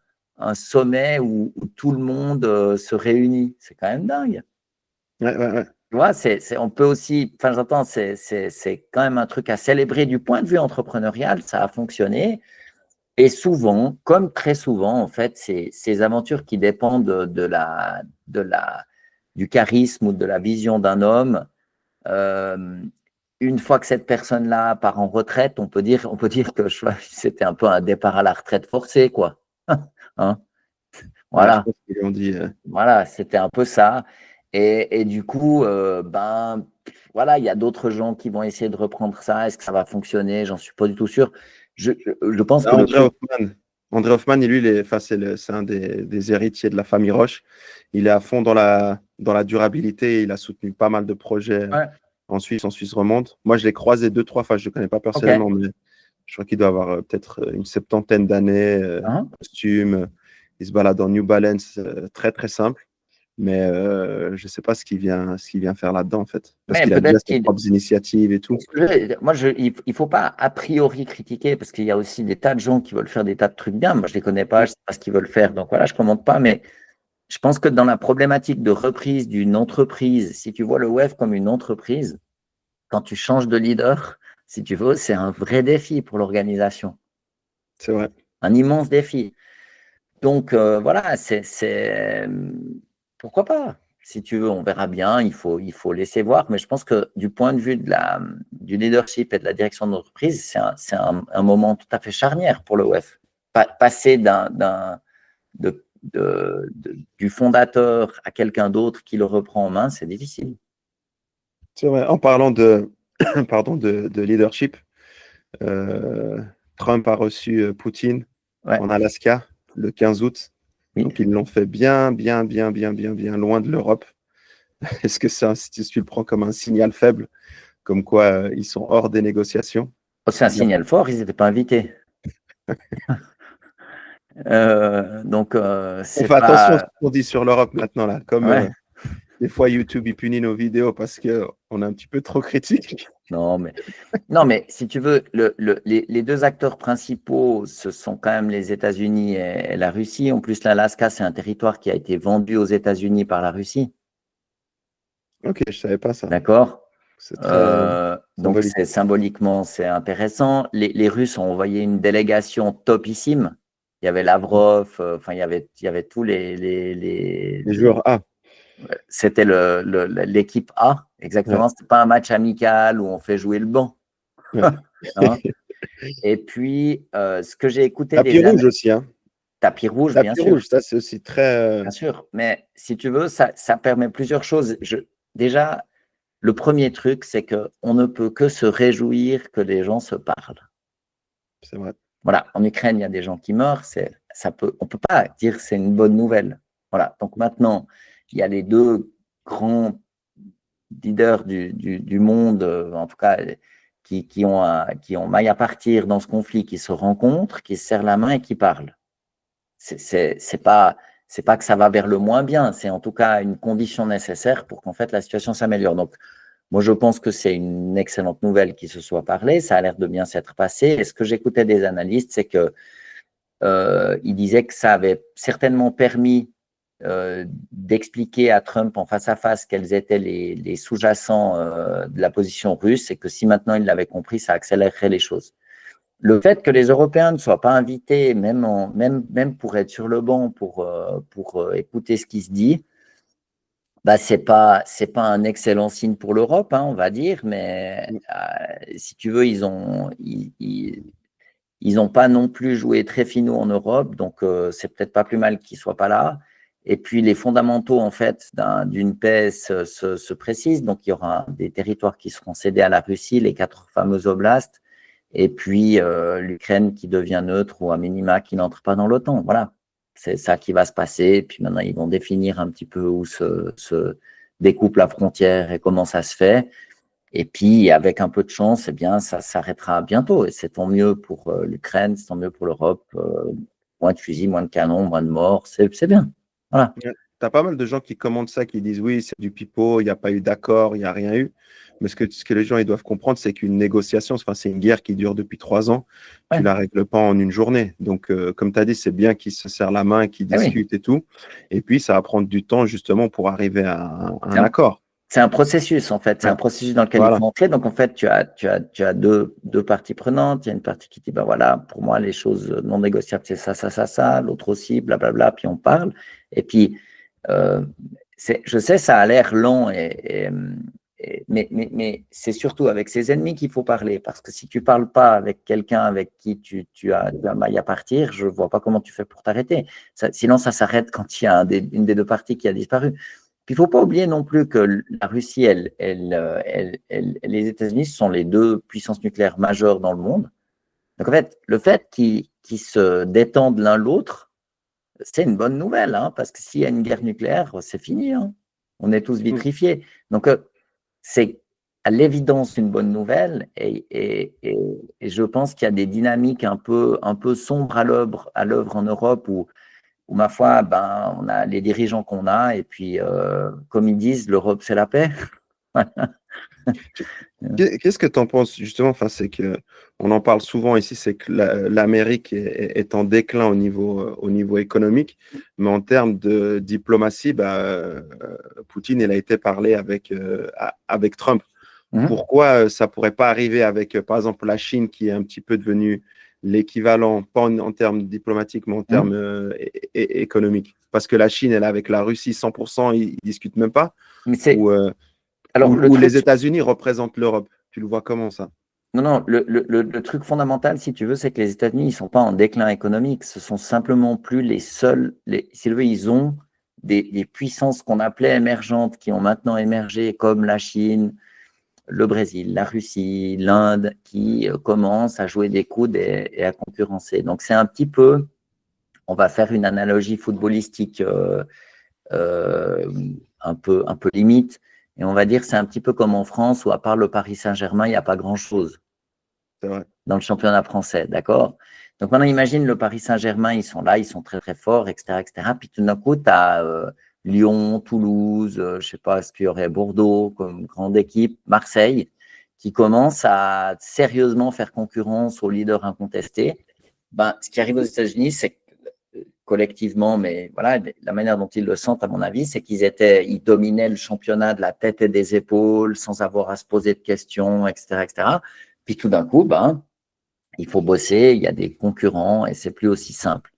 sommet où tout le monde se réunit. C'est quand même dingue. ouais, ouais, ouais. Tu vois, on peut aussi, enfin j'entends, c'est quand même un truc à célébrer du point de vue entrepreneurial, ça a fonctionné. Et souvent, comme très souvent, en fait, ces aventures qui dépendent de la, du charisme ou de la vision d'un homme, euh, une fois que cette personne-là part en retraite, on peut dire que c'était un peu un départ à la retraite forcé, quoi. Hein, Ouais, je voilà. pense qu'ils ont dit. Voilà, c'était un peu ça. Et du coup, ben, voilà, il y a d'autres gens qui vont essayer de reprendre ça. Est-ce que ça va fonctionner? J'en suis pas du tout sûr. Je pense que le André plus. Hoffman. André Hoffman, lui, enfin, c'est un des héritiers de la famille Roche. Il est à fond dans la durabilité. Il a soutenu pas mal de projets Ouais, en Suisse romande. Moi, je l'ai croisé deux, trois fois. Je ne le connais pas ok. personnellement, mais je crois qu'il doit avoir peut-être une septantaine d'années. Hein. Costume. Il se balade en New Balance, très, très simple. Mais je ne sais pas ce qu'il vient faire là-dedans, en fait. Parce Mais qu'il a déjà peut-être ses qu'il. propres initiatives et tout. Moi, il ne faut pas a priori critiquer parce qu'il y a aussi des tas de gens qui veulent faire des tas de trucs bien. Moi, je ne les connais pas, je ne sais pas ce qu'ils veulent faire. Donc voilà, je ne commente pas. Mais je pense que dans la problématique de reprise d'une entreprise, si tu vois le web comme une entreprise, quand tu changes de leader, si tu veux, c'est un vrai défi pour l'organisation, C'est vrai. un immense défi. Donc voilà, pourquoi pas? Si tu veux, on verra bien, il faut laisser voir, mais je pense que du point de vue du leadership et de la direction d'entreprise, c'est un moment tout à fait charnière pour le WEF. Passer du fondateur à quelqu'un d'autre qui le reprend en main, c'est difficile. C'est vrai. En parlant pardon, de leadership, euh, Trump a reçu Poutine Ouais, en Alaska le 15 août. oui. Donc, ils l'ont fait bien, bien, bien, bien, bien, bien loin de l'Europe. Est-ce que si tu le prends comme un signal faible, comme quoi ils sont hors des négociations? Oh, c'est un Bien. signal fort, ils n'étaient pas invités. Donc, On c'est fait attention à ce pas. qu'on dit sur l'Europe maintenant, là. Comme Ouais. des fois, YouTube, il punit nos vidéos parce qu'on est un petit peu trop critique. Non, mais, non, mais si tu veux, les deux acteurs principaux, ce sont quand même les États-Unis et la Russie. En plus, l'Alaska, c'est un territoire qui a été vendu aux États-Unis par la Russie. Ok, je savais pas ça. D'accord? C'est très Donc, symbolique. symboliquement, c'est intéressant. Les Russes ont envoyé une délégation topissime. Il y avait Lavrov, enfin, il y avait tous Les joueurs A. c'était l'équipe A, Ouais. exactement. C'était pas un match amical où on fait jouer le banc. Ouais. Hein. Et puis, ce que j'ai écouté Tapis des rouge aussi, hein. tapis rouge, bien Tapis sûr. rouge, ça c'est aussi très. Bien sûr, mais si tu veux, ça permet plusieurs choses. Déjà, le premier truc, c'est qu'on ne peut que se réjouir que les gens se parlent. C'est vrai. Voilà, en Ukraine, il y a des gens qui meurent, on ne peut pas dire que c'est une bonne nouvelle. Voilà, donc maintenant, il y a les deux grands leaders du monde, en tout cas, qui ont maille à partir dans ce conflit, qui se rencontrent, qui se serrent la main et qui parlent. C'est pas que ça va vers le moins bien, c'est en tout cas une condition nécessaire pour qu'en fait la situation s'améliore. Donc, moi, je pense que c'est une excellente nouvelle qu'il se soit parlé. Ça a l'air de bien s'être passé. Et ce que j'écoutais des analystes, c'est que ils disaient que ça avait certainement permis d'expliquer à Trump en face à face quels étaient les sous-jacents de la position russe et que si maintenant il l'avait compris, ça accélérerait les choses. Le fait que les Européens ne soient pas invités, même pour être sur le banc, pour écouter ce qui se dit, bah, c'est pas un excellent signe pour l'Europe, hein, on va dire, mais si tu veux, ils ont pas non plus joué très finaux en Europe, donc c'est peut-être pas plus mal qu'ils soient pas là. Et puis les fondamentaux en fait d'une paix se précisent, donc il y aura des territoires qui seront cédés à la Russie, les 4 fameux oblasts, et puis l'Ukraine qui devient neutre ou à minima qui n'entre pas dans l'OTAN. Voilà, c'est ça qui va se passer. Puis maintenant, ils vont définir un petit peu où se découpe la frontière et comment ça se fait. Et puis, avec un peu de chance, eh bien, ça s'arrêtera bientôt. Et c'est tant mieux pour l'Ukraine, c'est tant mieux pour l'Europe. Moins de fusils, moins de canons, moins de morts, c'est bien. Voilà. Ouais. T'as pas mal de gens qui commentent ça, qui disent oui, c'est du pipeau, il n'y a pas eu d'accord, il n'y a rien eu. Mais ce que les gens ils doivent comprendre, c'est qu'une négociation, enfin, c'est une guerre qui dure depuis 3 ans. Tu Ouais. ne la règles pas en une journée. Donc, comme tu as dit, c'est bien qu'ils se serrent la main, qu'ils Eh oui. discutent et tout. Et puis, ça va prendre du temps justement pour arriver à un accord. C'est un processus, en fait. C'est Ouais. un processus dans lequel il Voilà. faut entrer. Donc, en fait, tu as deux parties prenantes. Il y a une partie qui dit, ben voilà, pour moi, les choses non négociables, c'est ça, ça, ça, ça. L'autre aussi, blablabla. Puis on parle. Et puis, euh, je sais, ça a l'air lent, mais c'est surtout avec ses ennemis qu'il faut parler. Parce que si tu ne parles pas avec quelqu'un avec qui tu as maille à partir, je ne vois pas comment tu fais pour t'arrêter. Sinon, ça s'arrête quand il y a une des deux parties qui a disparu. Puis il ne faut pas oublier non plus que la Russie, les États-Unis sont les deux puissances nucléaires majeures dans le monde. Donc en fait, le fait qu'ils se détendent l'un l'autre, c'est une bonne nouvelle, hein, parce que s'il y a une guerre nucléaire, c'est fini. Hein. On est tous Mm. vitrifiés. Donc c'est à l'évidence une bonne nouvelle et je pense qu'il y a des dynamiques un peu sombres à l'œuvre en Europe où ma foi, ben, on a les dirigeants qu'on a, et puis, comme ils disent, l'Europe, c'est la paix. Qu'est-ce que tu en penses justement? Enfin, c'est que on en parle souvent ici, c'est que l'Amérique est en déclin au niveau économique, mais en termes de diplomatie, bah, Poutine, il a été parlé avec Trump. Pourquoi ça pourrait pas arriver avec, par exemple, la Chine, qui est un petit peu devenue l'équivalent, pas en termes diplomatiques, mais en termes économiques? Parce que la Chine, elle est avec la Russie 100%, ils ne discutent même pas. Mais Ou, alors, le ou les truc, États-Unis représentent l'Europe. Tu le vois comment ça? non, le truc fondamental, si tu veux, c'est que les États-Unis, ils sont pas en déclin économique. Ce sont simplement plus les seuls, si tu veux, ils ont des puissances qu'on appelait émergentes qui ont maintenant émergé, comme la Chine, le Brésil, la Russie, l'Inde, qui commencent à jouer des coudes et à concurrencer. Donc, c'est un petit peu, on va faire une analogie footballistique euh, un peu limite. Et on va dire c'est un petit peu comme en France où à part le Paris Saint-Germain, il n'y a pas grand-chose C'est vrai. dans le championnat français, d'accord? Donc maintenant, imagine le Paris Saint-Germain, ils sont là, ils sont très très forts, etc. etc. Puis tout d'un coup, tu as Lyon, Toulouse, je ne sais pas, est-ce qu'il y aurait Bordeaux comme grande équipe, Marseille, qui commence à sérieusement faire concurrence aux leaders incontestés. Ben, ce qui arrive aux États-Unis, c'est que collectivement, mais voilà, la manière dont ils le sentent, à mon avis, c'est ils dominaient le championnat de la tête et des épaules sans avoir à se poser de questions, etc., etc. Puis tout d'un coup, il faut bosser, il y a des concurrents et c'est plus aussi simple.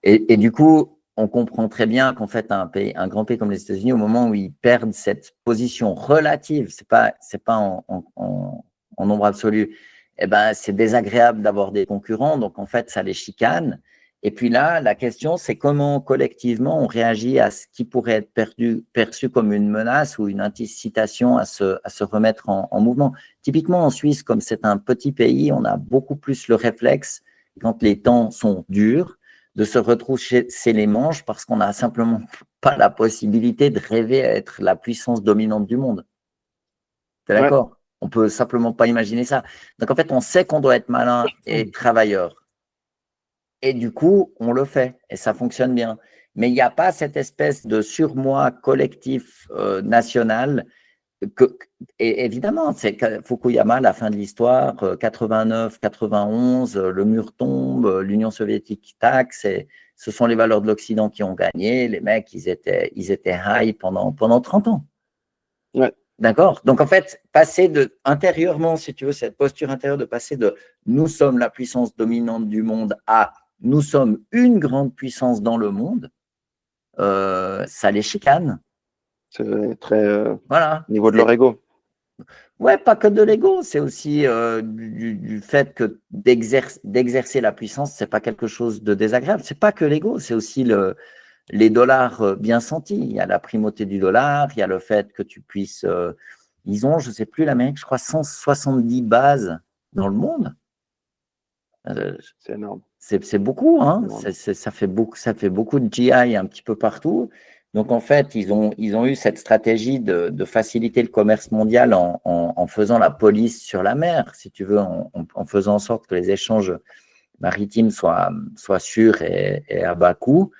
Et du coup, on comprend très bien qu'en fait, un grand pays comme les États-Unis, au moment où ils perdent cette position relative, c'est pas en nombre absolu, eh ben, c'est désagréable d'avoir des concurrents, donc en fait, ça les chicane. Et puis là, la question, c'est comment collectivement on réagit à ce qui pourrait être perçu comme une menace ou une incitation à se remettre en mouvement. Typiquement en Suisse, comme c'est un petit pays, on a beaucoup plus le réflexe, quand les temps sont durs, de se retrousser les manches parce qu'on n'a simplement pas la possibilité de rêver à être la puissance dominante du monde. Tu es d'accord? On peut simplement pas imaginer ça. Donc en fait, on sait qu'on doit être malin et travailleur. Et du coup, on le fait et ça fonctionne bien. Mais il n'y a pas cette espèce de surmoi collectif national. Et évidemment, c'est Fukuyama, à la fin de l'histoire, 89, 91, le mur tombe, l'Union soviétique tac, ce sont les valeurs de l'Occident qui ont gagné. Les mecs, ils étaient high pendant 30 ans. Ouais. D'accord? Donc, en fait, passer intérieurement, si tu veux, cette posture intérieure de passer de nous sommes la puissance dominante du monde à nous sommes une grande puissance dans le monde, ça les chicane. C'est très voilà. Niveau de leur ego. Ouais, pas que de l'ego, c'est aussi du fait que d'exercer la puissance, c'est pas quelque chose de désagréable. C'est pas que l'ego, c'est aussi les dollars bien sentis. Il y a la primauté du dollar, il y a le fait que tu puisses. Ils ont, je sais plus, l'Amérique, je crois, 170 bases dans le monde. C'est énorme. C'est beaucoup, hein. Ça fait beaucoup de GI un petit peu partout. Donc, en fait, ils ont eu cette stratégie de faciliter le commerce mondial en faisant la police sur la mer, si tu veux, en faisant en sorte que les échanges maritimes soient sûrs et à bas coût.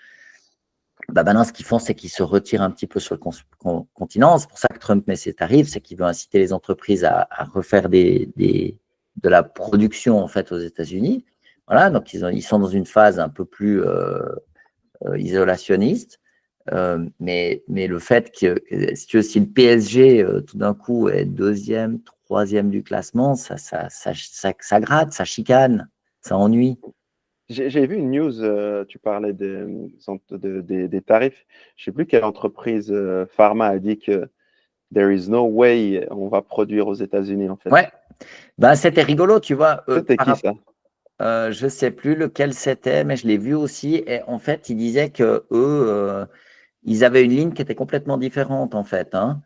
Maintenant, ce qu'ils font, c'est qu'ils se retirent un petit peu sur le continent. C'est pour ça que Trump met ses tarifs, c'est qu'il veut inciter les entreprises à refaire de la production en fait aux États-Unis. Voilà, donc ils sont dans une phase un peu plus isolationniste. Mais le fait que si le PSG tout d'un coup est deuxième, troisième du classement, ça gratte, ça chicane, ça ennuie. J'ai vu une news, tu parlais des tarifs. Je ne sais plus quelle entreprise pharma a dit que there is no way on va produire aux États-Unis en fait. Ouais, c'était rigolo, tu vois. C'était qui ça? Je ne sais plus lequel c'était, mais je l'ai vu aussi. Et en fait, ils disaient que eux, ils avaient une ligne qui était complètement différente, en fait. Hein.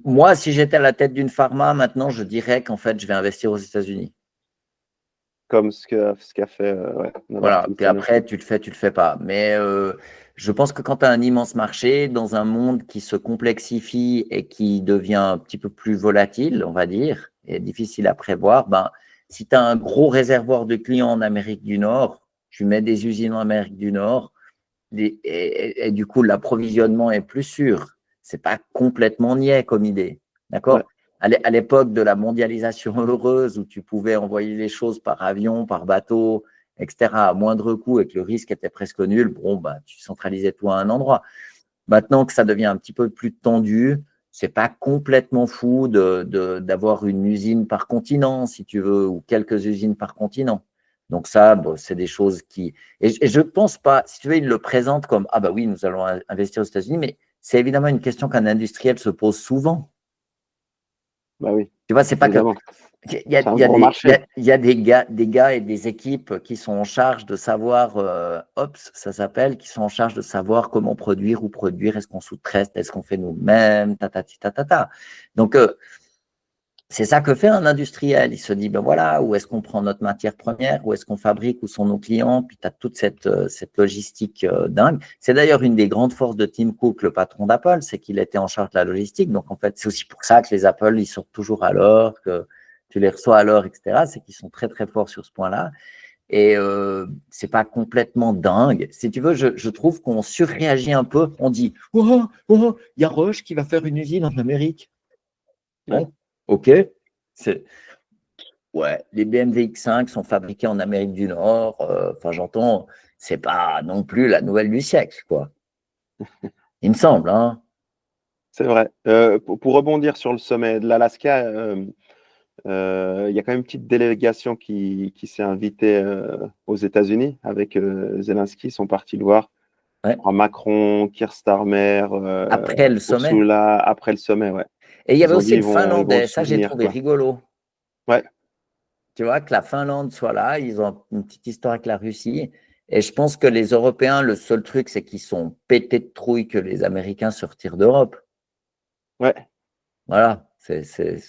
Moi, si j'étais à la tête d'une pharma, maintenant, je dirais qu'en fait, je vais investir aux États-Unis. Comme ce qu'a fait voilà. Puis après, tu le fais pas. Mais je pense que quand tu as un immense marché, dans un monde qui se complexifie et qui devient un petit peu plus volatile, on va dire, et difficile à prévoir, si tu as un gros réservoir de clients en Amérique du Nord, tu mets des usines en Amérique du Nord, et du coup, l'approvisionnement est plus sûr. Ce n'est pas complètement niais comme idée. D'accord? Ouais. À l'époque de la mondialisation heureuse, où tu pouvais envoyer les choses par avion, par bateau, etc., à moindre coût et que le risque était presque nul, tu centralisais tout à un endroit. Maintenant que ça devient un petit peu plus tendu, c'est pas complètement fou d'avoir une usine par continent, si tu veux, ou quelques usines par continent. Donc ça, c'est des choses qui… Et je ne pense pas, si tu veux, ils le présentent comme « Ah oui, nous allons investir aux États-Unis », mais c'est évidemment une question qu'un industriel se pose souvent. Bah oui. Tu vois, c'est pas évidemment. Il y a des gars et des équipes qui sont en charge de savoir, Ops, ça s'appelle, qui sont en charge de savoir comment produire, est-ce qu'on sous-traite, est-ce qu'on fait nous-mêmes, ta. Donc, c'est ça que fait un industriel. Il se dit, voilà, où est-ce qu'on prend notre matière première, où est-ce qu'on fabrique, où sont nos clients, puis tu as toute cette logistique dingue. C'est d'ailleurs une des grandes forces de Tim Cook, le patron d'Apple, c'est qu'il était en charge de la logistique. Donc, en fait, c'est aussi pour ça que les Apple, ils sortent toujours à l'heure, que tu les reçois à l'heure, etc. C'est qu'ils sont très, très forts sur ce point-là. Et c'est pas complètement dingue. Si tu veux, je trouve qu'on surréagit un peu. On dit, oh, il y a Roche qui va faire une usine en Amérique. Bon, ok. Ouais, les BMW X5 sont fabriqués en Amérique du Nord. J'entends, c'est pas non plus la nouvelle du siècle, quoi. Il me semble, hein. C'est vrai. Pour rebondir sur le sommet de l'Alaska, il y a quand même une petite délégation qui s'est invitée aux États-Unis avec Zelensky. Ils sont partis le voir. Ouais. Macron, Keir Starmer, Après le sommet. Ursula, après le sommet, ouais. Et il y avait Ils ont aussi dit le ils vont Finlandais. se Ça, j'ai souvenir, trouvé quoi. rigolo. Ouais. Tu vois, que la Finlande soit là. Ils ont une petite histoire avec la Russie. Et je pense que les Européens, le seul truc, c'est qu'ils sont pétés de trouille que les Américains se retirent d'Europe. Ouais. Voilà. Ils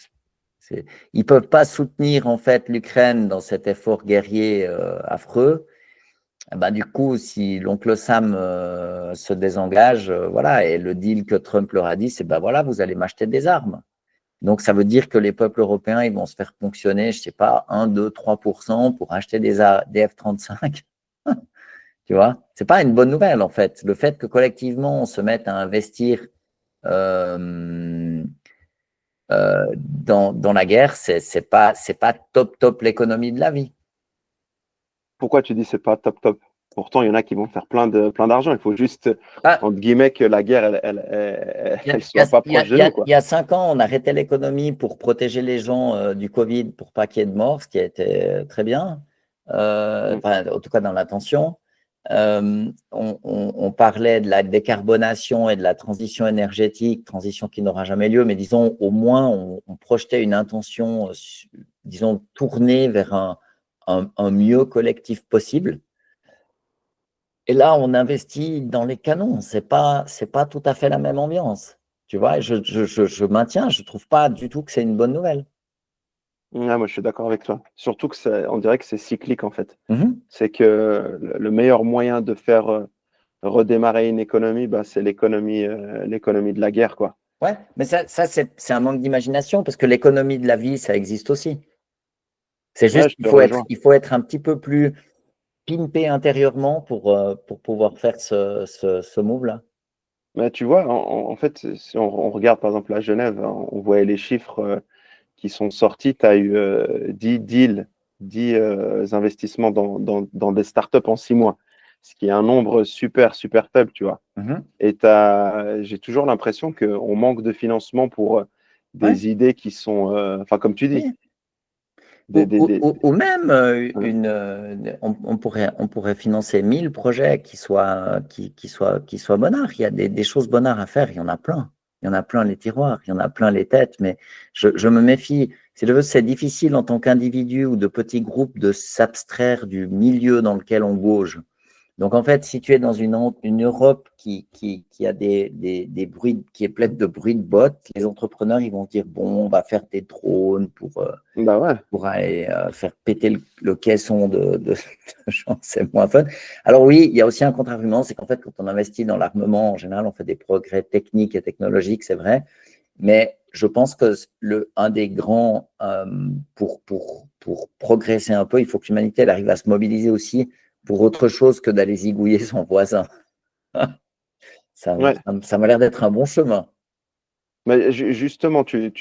ne peuvent pas soutenir en fait l'Ukraine dans cet effort guerrier affreux. Eh ben, du coup, si l'oncle Sam se désengage, voilà, et le deal que Trump leur a dit, c'est ben voilà, vous allez m'acheter des armes. Donc, ça veut dire que les peuples européens, ils vont se faire ponctionner, je ne sais pas, 1, 2, 3% pour acheter des F-35. Tu vois, ce n'est pas une bonne nouvelle, en fait. Le fait que collectivement, on se mette à investir dans la guerre, c'est pas top l'économie de la vie. Pourquoi tu dis c'est pas top? Pourtant, il y en a qui vont faire plein d'argent. Il faut juste, Ah, entre guillemets, que la guerre, elle soit pas proche de nous, quoi. Il y a 5 ans, on arrêtait l'économie pour protéger les gens du Covid, pour pas qu'il y ait de morts, ce qui a été très bien, enfin, en tout cas dans l'attention. On parlait de la décarbonation et de la transition énergétique, transition qui n'aura jamais lieu, mais disons, au moins, on projetait une intention, disons, tournée vers un mieux collectif possible. Et là, on investit dans les canons. C'est pas tout à fait la même ambiance. Tu vois, je maintiens, je trouve pas du tout que c'est une bonne nouvelle. Ouais, moi, je suis d'accord avec toi. Surtout que on dirait que c'est cyclique, en fait. Mhm. C'est que le meilleur moyen de faire redémarrer une économie, bah, c'est l'économie de la guerre, quoi. Ouais, mais ça c'est un manque d'imagination parce que l'économie de la vie, ça existe aussi. C'est Ouais, juste je qu'il te rejoins. faut être un petit peu plus pimpé intérieurement pour pouvoir faire ce move-là. Mais tu vois, en fait, si on regarde par exemple à Genève, hein, on voyait les chiffres qui sont sortis. Tu as eu 10 deals, 10 investissements dans des startups en 6 mois, ce qui est un nombre super, super faible, tu vois. Mhm. Et j'ai toujours l'impression qu'on manque de financement pour Ouais, des idées qui sont, enfin, comme tu dis, oui. des, des, des- Ou même hein. on pourrait financer 1000 projets qui soient bonnards. Il y a des choses bonnards à faire, il y en a plein. Il y en a plein les tiroirs, il y en a plein les têtes, mais je me méfie. Si je veux, c'est difficile en tant qu'individu ou de petit groupe de s'abstraire du milieu dans lequel on bouge. Donc, en fait, si tu es dans une Europe qui a des bruits, qui est pleine de bruits de bottes, les entrepreneurs, ils vont dire, bon, on va faire des drones Bah ouais. pour aller faire péter le caisson de gens, c'est moins fun. Alors oui, il y a aussi un contre-argument, c'est qu'en fait, quand on investit dans l'armement, en général, on fait des progrès techniques et technologiques, c'est vrai, mais je pense que un des grands, pour progresser un peu, il faut que l'humanité arrive à se mobiliser aussi pour autre chose que d'aller zigouiller son voisin. Ouais. Ça m'a l'air d'être un bon chemin. Mais justement, tu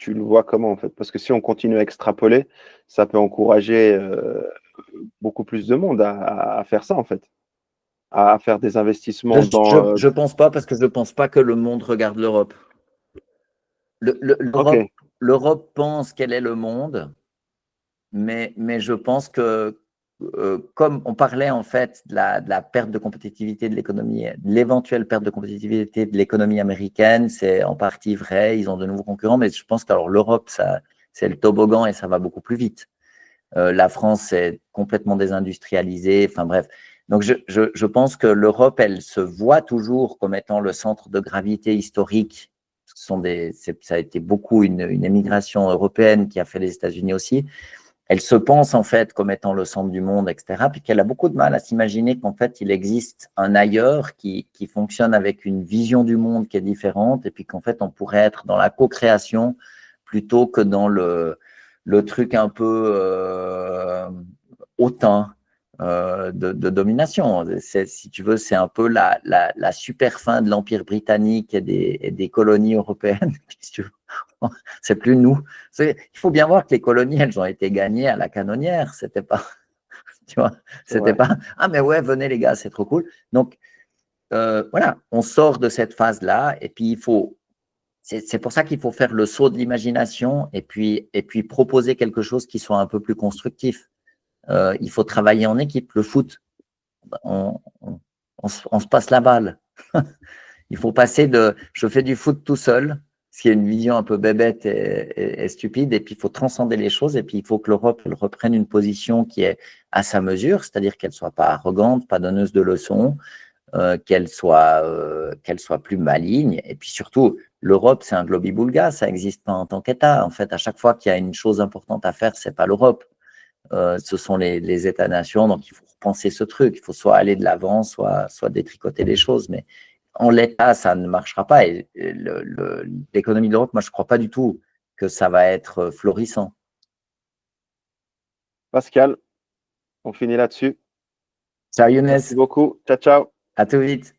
le vois comment en fait? Parce que si on continue à extrapoler, ça peut encourager beaucoup plus de monde à faire ça en fait, à faire des investissements dans. Je pense pas parce que je ne pense pas que le monde regarde l'Europe. Ok, L'Europe pense qu'elle est le monde, mais je pense que comme on parlait en fait de la perte de compétitivité de l'économie, de l'éventuelle perte de compétitivité de l'économie américaine, c'est en partie vrai, ils ont de nouveaux concurrents, mais je pense que l'Europe, c'est le toboggan et ça va beaucoup plus vite. La France est complètement désindustrialisée, enfin bref. Donc je pense que l'Europe, elle se voit toujours comme étant le centre de gravité historique. Ça a été beaucoup une émigration européenne qui a fait les États-Unis aussi. Elle se pense en fait comme étant le centre du monde, etc. Puis qu'elle a beaucoup de mal à s'imaginer qu'en fait, il existe un ailleurs qui fonctionne avec une vision du monde qui est différente et puis qu'en fait, on pourrait être dans la co-création plutôt que dans le truc un peu hautain de domination. Si tu veux, c'est un peu la super fin de l'Empire britannique et des colonies européennes. Si tu veux. C'est plus nous. Il faut bien voir que les colonies, elles ont été gagnées à la canonnière. C'était pas Tu vois, C'est c'était vrai. pas ah mais ouais, venez les gars, c'est trop cool. Donc voilà, on sort de cette phase-là et puis c'est pour ça qu'il faut faire le saut de l'imagination et puis proposer quelque chose qui soit un peu plus constructif. Il faut travailler en équipe. Le foot, on se passe la balle. Il faut passer de je fais du foot tout seul, ce qui est une vision un peu bébête et stupide, et puis il faut transcender les choses, et puis il faut que l'Europe reprenne une position qui est à sa mesure, c'est-à-dire qu'elle ne soit pas arrogante, pas donneuse de leçons, qu'elle soit plus maligne, et puis surtout, l'Europe, c'est un globi-boulga, ça n'existe pas en tant qu'État. En fait, à chaque fois qu'il y a une chose importante à faire, ce n'est pas l'Europe. Ce sont les États-nations, donc il faut repenser ce truc. Il faut soit aller de l'avant, soit détricoter les choses. Mais en l'état, ça ne marchera pas. Et l'économie de l'Europe, moi, je ne crois pas du tout que ça va être florissant. Pascal, on finit là-dessus. Ciao Younes, Merci beaucoup. Ciao, ciao. à tout vite.